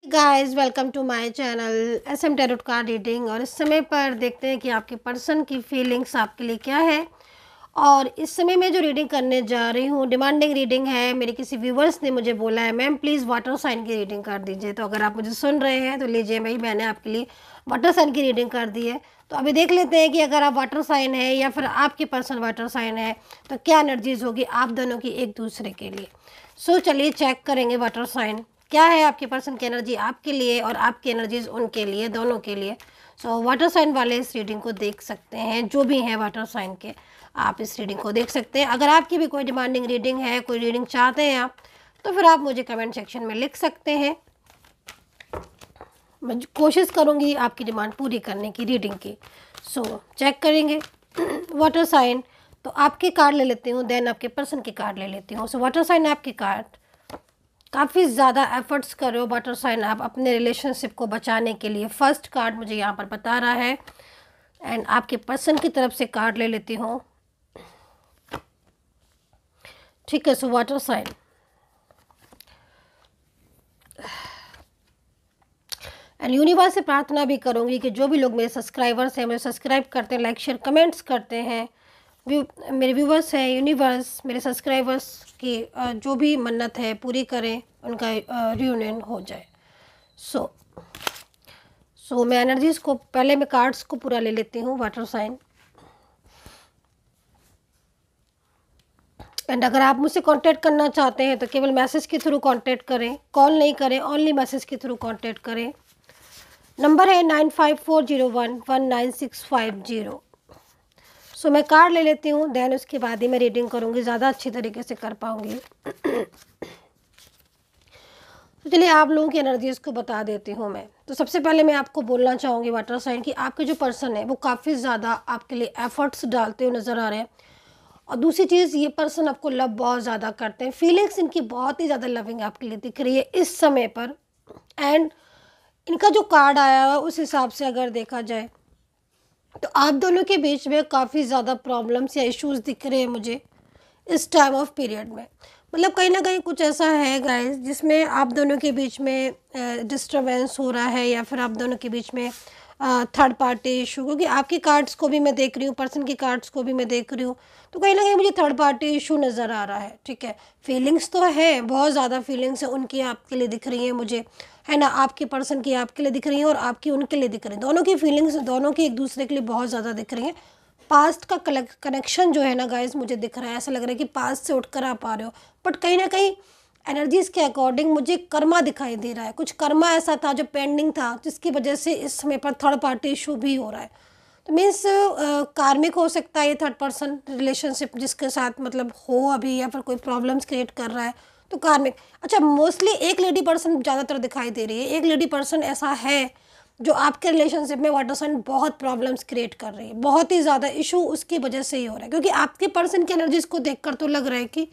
Guys welcome to my channel SM tarot card reading. और इस समय पर देखते हैं कि आपके पर्सन की फीलिंग्स आपके लिए क्या है। और इस समय मैं जो रीडिंग करने जा रही हूँ डिमांडिंग रीडिंग है। मेरे किसी व्यूवर्स ने मुझे बोला है मैम प्लीज़ वाटर साइन की रीडिंग कर दीजिए। तो अगर आप मुझे सुन रहे हैं तो लीजिए भाई, मैंने आपके लिए वाटर साइन की रीडिंग कर दी है। तो अभी देख लेते हैं कि अगर आप वाटर साइन है या फिर आपके पर्सन वाटर साइन है तो क्या एनर्जीज होगी आप दोनों की एक दूसरे के लिए। सो चलिए चेक करेंगे वाटर साइन क्या है आपके पर्सन की एनर्जी आपके लिए और आपकी एनर्जीज उनके लिए, दोनों के लिए। सो वाटर साइन वाले इस रीडिंग को देख सकते हैं, जो भी हैं वाटर साइन के आप इस रीडिंग को देख सकते हैं। अगर आपकी भी कोई डिमांडिंग रीडिंग है, कोई रीडिंग चाहते हैं आप, तो फिर आप मुझे कमेंट सेक्शन में लिख सकते हैं। मैं कोशिश करूँगी आपकी डिमांड पूरी करने की रीडिंग की। सो चेक करेंगे वाटर साइन। तो आपके कार्ड ले लेती हूँ, देन आपके पर्सन के कार्ड ले लेती हूँ। सो वाटर साइन आपके कार्ड काफ़ी ज़्यादा एफर्ट्स कर रहे हो वाटर साइन आप अपने रिलेशनशिप को बचाने के लिए। फर्स्ट कार्ड मुझे यहाँ पर बता रहा है एंड आपके पर्सन की तरफ से कार्ड ले लेती हूँ। ठीक है, so water sign and universe से प्रार्थना भी करूँगी कि जो भी लोग मेरे सब्सक्राइबर्स हैं, मुझे सब्सक्राइब करते हैं, लाइक शेयर कमेंट्स करते हैं, मेरे व्यूवर्स हैं, यूनिवर्स मेरे सब्सक्राइबर्स की जो भी मन्नत है पूरी करें, उनका रियूनियन हो जाए। सो मैं एनर्जीज़ को पहले मैं कार्ड्स को पूरा ले लेती हूँ वाटर साइन। एंड अगर आप मुझसे कांटेक्ट करना चाहते हैं तो केवल मैसेज के थ्रू कांटेक्ट करें, कॉल नहीं करें, ओनली मैसेज के थ्रू कांटेक्ट करें। नंबर है 9540119650। सो मैं कार्ड ले लेती हूँ, देन उसके बाद ही मैं रीडिंग करूँगी, ज़्यादा अच्छी तरीके से कर पाऊँगी। तो चलिए आप लोगों की एनर्जीज़ को बता देती हूँ मैं। तो सबसे पहले मैं आपको बोलना चाहूँगी वाटर साइन कि आपके जो पर्सन है वो काफ़ी ज़्यादा आपके लिए एफर्ट्स डालते हुए नज़र आ रहे हैं। और दूसरी चीज़, ये पर्सन आपको लव बहुत ज़्यादा करते हैं, फीलिंग्स इनकी बहुत ही ज़्यादा लविंग आपके लिए दिख रही है इस समय पर। एंड इनका जो कार्ड आया हुआ उस हिसाब से अगर देखा जाए तो आप दोनों के बीच में काफ़ी ज़्यादा प्रॉब्लम्स या इश्यूज दिख रहे हैं मुझे इस टाइम ऑफ पीरियड में। मतलब कहीं ना कहीं कुछ ऐसा है गाइस जिसमें आप दोनों के बीच में डिस्टर्बेंस हो रहा है या फिर आप दोनों के बीच में थर्ड पार्टी इशू। क्योंकि आपकी कार्ड्स को भी मैं देख रही हूँ, पर्सन की कार्ड्स को भी मैं देख रही हूँ, तो कहीं ना कहीं मुझे थर्ड पार्टी इशू नज़र आ रहा है। ठीक है, फीलिंग्स तो है, बहुत ज़्यादा फीलिंग्स है उनकी आपके लिए दिख रही हैं मुझे, है ना। आपके पर्सन की आपके लिए दिख रही हैं और आपकी उनके लिए दिख रही हैं। दोनों की फीलिंग्स दोनों की एक दूसरे के लिए बहुत ज़्यादा दिख रही हैं। पास्ट का कनेक्शन जो है ना गाइस मुझे दिख रहा है, ऐसा लग रहा है कि पास्ट से उठकर आप आ रहे हो। बट कहीं ना कहीं एनर्जीज़ के अकॉर्डिंग मुझे कर्मा दिखाई दे रहा है, कुछ कर्मा ऐसा था जो पेंडिंग था जिसकी वजह से इस समय पर थर्ड पार्टी इशू भी हो रहा है। तो मीन्स कार्मिक हो सकता है ये थर्ड पर्सन रिलेशनशिप जिसके साथ मतलब हो अभी, या फिर कोई प्रॉब्लम्स क्रिएट कर रहा है तो कार्मिक। अच्छा, मोस्टली एक लेडी पर्सन ज़्यादातर दिखाई दे रही है। एक लेडी पर्सन ऐसा है जो आपके रिलेशनशिप में वाटर साइन बहुत प्रॉब्लम्स क्रिएट कर रही है, बहुत ही ज़्यादा इशू उसकी वजह से ही हो रहा है। क्योंकि आपके पर्सन की एनर्जीज़ को देखकर तो लग रहा है कि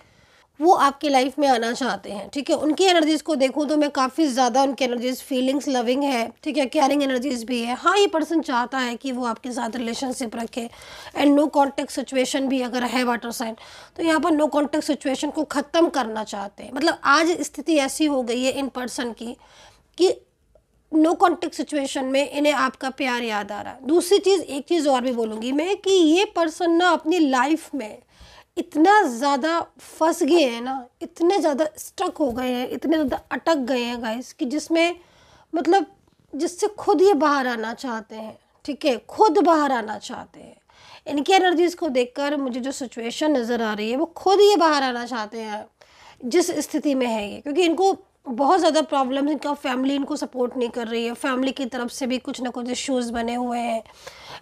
वो आपकी लाइफ में आना चाहते हैं। ठीक है, उनकी एनर्जीज़ को देखूं तो मैं काफ़ी ज़्यादा उनकी एनर्जीज़ फीलिंग्स लविंग है, ठीक है, केयरिंग एनर्जीज़ भी है। हाँ, ये पर्सन चाहता है कि वो आपके साथ रिलेशनशिप रखे एंड नो कॉन्टेक्ट सिचुएशन भी अगर है वाटर साइन तो यहाँ पर नो कॉन्टेक्ट सिचुएशन को ख़त्म करना चाहते हैं। मतलब आज स्थिति ऐसी हो गई है इन पर्सन की कि नो कॉन्टेक्ट सिचुएशन में इन्हें आपका प्यार याद आ रहा है। दूसरी चीज़, एक चीज़ और भी बोलूँगी मैं कि ये पर्सन ना अपनी लाइफ में इतना ज़्यादा फंस गए हैं ना, इतने ज़्यादा स्टक हो गए हैं, इतने ज़्यादा अटक गए हैं गाइस कि जिसमें मतलब जिससे खुद ये बाहर आना चाहते हैं। ठीक है, खुद बाहर आना चाहते हैं। इनकी एनर्जीज़ को देखकर मुझे जो सिचुएशन नज़र आ रही है वो खुद ये बाहर आना चाहते हैं जिस स्थिति में है ये। क्योंकि इनको बहुत ज़्यादा प्रॉब्लम, इनका फैमिली इनको सपोर्ट नहीं कर रही है, फैमिली की तरफ से भी कुछ ना कुछ इश्यूज़ बने हुए हैं।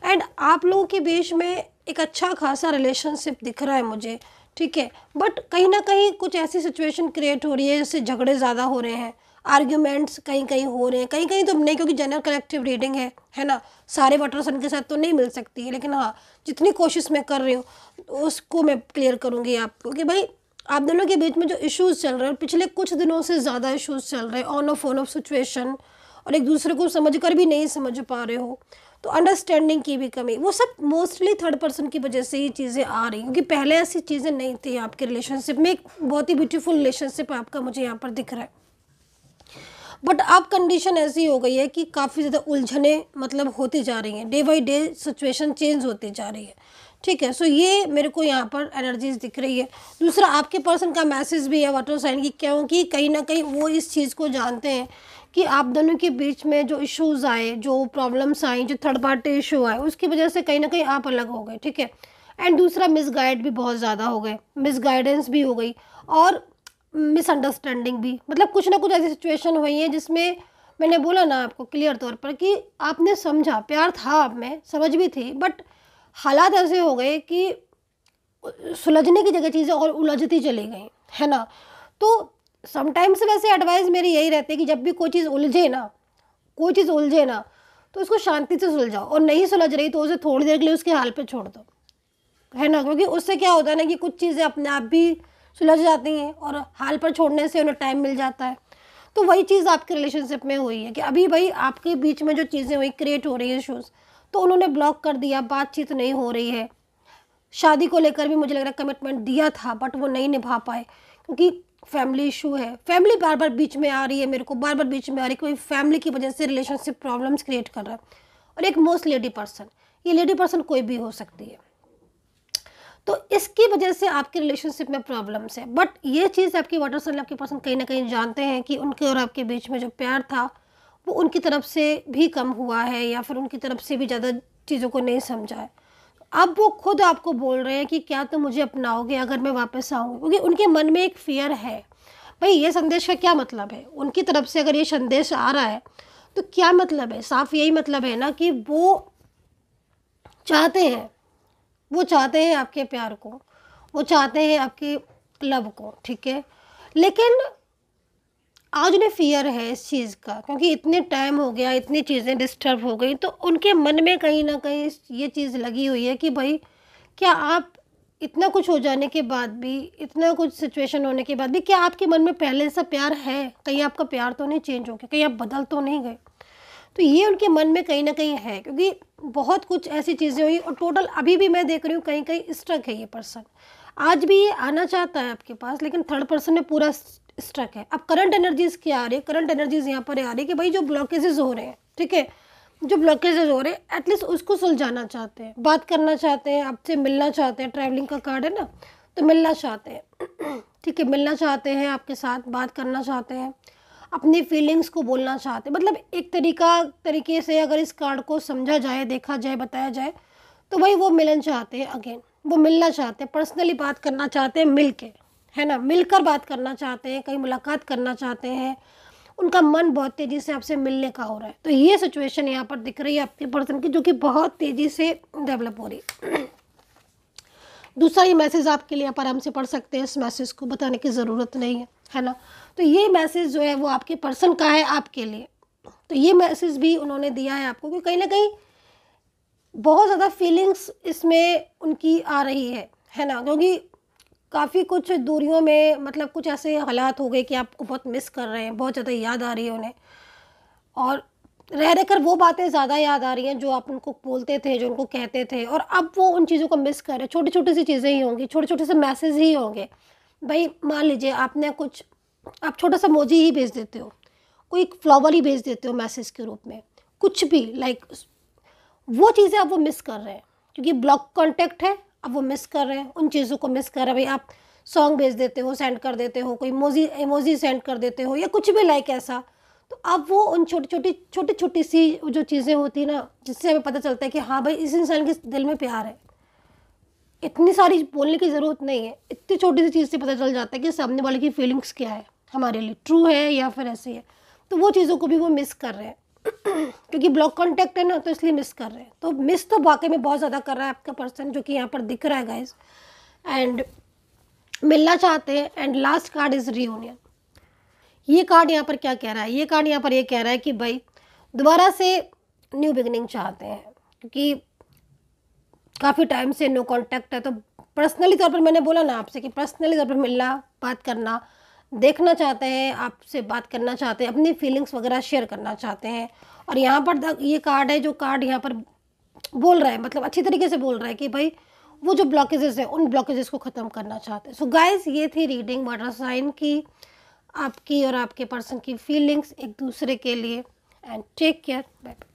एंड आप लोगों के बीच में एक अच्छा खासा रिलेशनशिप दिख रहा है मुझे। ठीक है, बट कहीं ना कहीं कुछ ऐसी सिचुएशन क्रिएट हो रही है जिससे झगड़े ज़्यादा हो रहे हैं, आर्ग्यूमेंट्स कहीं कहीं हो रहे हैं, कहीं कहीं तो नहीं, क्योंकि जनरल कलेक्टिव रीडिंग है ना। सारे वाटर सन के साथ तो नहीं मिल सकती है, लेकिन हाँ जितनी कोशिश मैं कर रही हूँ उसको मैं क्लियर करूँगी आपको कि भाई आप दोनों के बीच में जो इश्यूज़ चल रहे हैं, पिछले कुछ दिनों से ज़्यादा इश्यूज़ चल रहे हैं, ऑन ऑफ सिचुएशन, और एक दूसरे को समझ कर भी नहीं समझ पा रहे हो, तो अंडरस्टैंडिंग की भी कमी, वो सब मोस्टली थर्ड पर्सन की वजह से ही चीज़ें आ रही, क्योंकि पहले ऐसी चीज़ें नहीं थी आपके रिलेशनशिप में। एक बहुत ही ब्यूटीफुल रिलेशनशिप आपका मुझे यहाँ पर दिख रहा है। बट अब कंडीशन ऐसी हो गई है कि काफ़ी ज़्यादा उलझने मतलब होती जा रही हैं, day by day situation change होती जा रही है, ठीक है। सो ये मेरे को यहाँ पर एनर्जीज दिख रही है। दूसरा आपके पर्सन का मैसेज भी है वाटर साइन की, क्योंकि कहीं ना कहीं वो इस चीज़ को जानते हैं कि आप दोनों के बीच में जो इश्यूज आए, जो प्रॉब्लम्स आई, जो थर्ड पार्टी इशू आए, उसकी वजह से कहीं ना कहीं आप अलग हो गए, ठीक है। एंड दूसरा मिसगाइड भी बहुत ज़्यादा हो गए, मिसगाइडेंस भी हो गई और मिसअंडरस्टैंडिंग भी, मतलब कुछ ना कुछ ऐसी सिचुएशन हुई है जिसमें मैंने बोला ना आपको क्लियर तौर पर कि आपने समझा, प्यार था आप में, समझ भी थी, बट हालात ऐसे हो गए कि सुलझने की जगह चीज़ें और उलझती चली गई, है ना। तो समटाइम्स वैसे एडवाइस मेरी यही रहती है कि जब भी कोई चीज़ उलझे ना, कोई चीज़ उलझे ना, तो उसको शांति से सुलझाओ, और नहीं सुलझ रही तो उसे थोड़ी देर के लिए उसके हाल पे छोड़ दो, है ना। क्योंकि उससे क्या होता है ना कि कुछ चीज़ें अपने आप भी सुलझ जाती हैं और हाल पर छोड़ने से उन्हें टाइम मिल जाता है। तो वही चीज़ आपके रिलेशनशिप में हुई है कि अभी भाई आपके बीच में जो चीज़ें हुई, क्रिएट हो रही है इशूज़, तो उन्होंने ब्लॉक कर दिया, बातचीत नहीं हो रही है। शादी को लेकर भी मुझे लग रहा है कमिटमेंट दिया था बट वो नहीं निभा पाए, क्योंकि फैमिली इशू है, फैमिली बार बार बीच में आ रही है, मेरे को बार बार बीच में आ रही है, कोई फैमिली की वजह से रिलेशनशिप प्रॉब्लम्स क्रिएट कर रहा है। और एक मोस्ट लेडी पर्सन, ये लेडी पर्सन कोई भी हो सकती है, तो इसकी वजह से आपके रिलेशनशिप में प्रॉब्लम्स है। बट ये चीज़ आपकी वाटर साइन आपके पर्सन कहीं ना कहीं जानते हैं कि उनके और आपके बीच में जो प्यार था वो उनकी तरफ से भी कम हुआ है, या फिर उनकी तरफ से भी ज़्यादा चीज़ों को नहीं समझा है। अब वो खुद आपको बोल रहे हैं कि क्या तुम मुझे अपनाओगे अगर मैं वापस आऊँगी, क्योंकि उनके मन में एक फ़ियर है। भाई ये संदेश का क्या मतलब है, उनकी तरफ से अगर ये संदेश आ रहा है तो क्या मतलब है, साफ यही मतलब है ना कि वो चाहते हैं, वो चाहते हैं आपके प्यार को, वो चाहते हैं आपके लव को, ठीक है। लेकिन आज उन्हें फ़ियर है इस चीज़ का, क्योंकि इतने टाइम हो गया, इतनी चीज़ें डिस्टर्ब हो गई, तो उनके मन में कहीं न कहीं ये चीज़ लगी हुई है कि भाई क्या आप इतना कुछ हो जाने के बाद भी, इतना कुछ सिचुएशन होने के बाद भी, क्या आपके मन में पहले से प्यार है? कहीं आपका प्यार तो नहीं चेंज हो गया? कहीं आप बदल तो नहीं गए? तो ये उनके मन में कहीं न कहीं है, क्योंकि बहुत कुछ ऐसी चीज़ें हुई और टोटल अभी भी मैं देख रही हूँ कहीं-कहीं स्ट्रक है ये पर्सन। आज भी ये आना चाहता है आपके पास, लेकिन थर्ड पर्सन में पूरा स्ट्रक है। अब करंट एनर्जीज़ क्या आ रही है? करंट एनर्जीज़ यहाँ पर आ रही है कि भाई जो ब्लॉकेजेज़ हो रहे हैं, ठीक है? जो ब्लॉकेजेज़ हो रहे हैं एटलीस्ट उसको सुलझाना चाहते हैं, बात करना चाहते हैं, आपसे मिलना चाहते हैं, ट्रैवलिंग का कार्ड है ना, तो मिलना चाहते हैं, ठीक है? मिलना चाहते हैं आपके साथ, बात करना चाहते हैं, अपनी फीलिंग्स को बोलना चाहते हैं। मतलब एक तरीके से अगर इस कार्ड को समझा जाए, देखा जाए, बताया जाए, तो भाई वो मिलन चाहते हैं अगेन, वो मिलना चाहते हैं, पर्सनली बात करना चाहते हैं मिल के, है ना, मिलकर बात करना चाहते हैं, कहीं मुलाकात करना चाहते हैं, उनका मन बहुत तेज़ी से आपसे मिलने का हो रहा है। तो ये सिचुएशन यहाँ पर दिख रही है आपके पर्सन की, जो कि बहुत तेज़ी से डेवलप हो रही है। दूसरा ये मैसेज आपके लिए आप आराम से पढ़ सकते हैं, इस मैसेज को बताने की ज़रूरत नहीं है ना। तो ये मैसेज जो है वो आपके पर्सन का है आपके लिए। तो ये मैसेज भी उन्होंने दिया है आपको कि कहीं ना कहीं बहुत ज़्यादा फीलिंग्स इसमें उनकी आ रही है ना, क्योंकि काफ़ी कुछ दूरियों में, मतलब कुछ ऐसे हालात हो गए कि आपको बहुत मिस कर रहे हैं, बहुत ज़्यादा याद आ रही है उन्हें, और रह कर वो बातें ज़्यादा याद आ रही हैं जो आप उनको बोलते थे, जो उनको कहते थे, और अब वो उन चीज़ों को मिस कर रहे हैं। छोटी-छोटी सी चीज़ें ही होंगी, छोटे-छोटे से मैसेज ही होंगे। भाई मान लीजिए आपने कुछ, आप छोटा-सा इमोजी ही भेज देते हो, कोई एक फ्लावर ही भेज देते हो मैसेज के रूप में, कुछ भी लाइक, वो चीज़ें अब वो मिस कर रहे हैं, क्योंकि ब्लॉक कॉन्टैक्ट है, अब वो मिस कर रहे हैं, उन चीज़ों को मिस कर रहे हैं। भाई आप सॉन्ग भेज देते हो, सेंड कर देते हो, कोई इमोजी सेंड कर देते हो, या कुछ भी लाइक ऐसा, तो अब वो उन छोटी-छोटी सी जो चीज़ें होती हैं ना, जिससे हमें पता चलता है कि हाँ भाई इस इंसान के दिल में प्यार है। इतनी सारी बोलने की ज़रूरत नहीं है, इतनी छोटी सी चीज़ से पता चल जाता है कि सामने वाले की फीलिंग्स क्या है, हमारे लिए ट्रू है या फिर ऐसी है। तो वो चीज़ों को भी वो मिस कर रहे हैं क्योंकि ब्लॉक कॉन्टैक्ट है ना, तो इसलिए मिस कर रहे हैं। तो मिस तो वाकई में बहुत ज़्यादा कर रहा है आपका पर्सन, जो कि यहाँ पर दिख रहा है गाइस, एंड मिलना चाहते हैं। And last card is reunion. ये कार्ड यहाँ पर क्या कह रहा है? ये कार्ड यहाँ पर ये कह रहा है कि भाई दोबारा से न्यू बिगिनिंग चाहते हैं, क्योंकि काफ़ी टाइम से नो कांटेक्ट है। तो पर्सनली तौर पर मैंने बोला ना आपसे कि पर्सनली तौर पर मिलना, बात करना, देखना चाहते हैं, आपसे बात करना चाहते हैं, अपनी फीलिंग्स वगैरह शेयर करना चाहते हैं। और यहाँ पर ये कार्ड है, जो कार्ड यहाँ पर बोल रहा है, मतलब अच्छी तरीके से बोल रहा है कि भाई वो जो ब्लॉकेजेस है उन ब्लॉकेजेस को ख़त्म करना चाहते हैं। सो गाइस, ये थी रीडिंग वाटर साइन की। आपकी और आपके पर्सन की फीलिंग्स एक दूसरे के लिए। And take care, bye bye.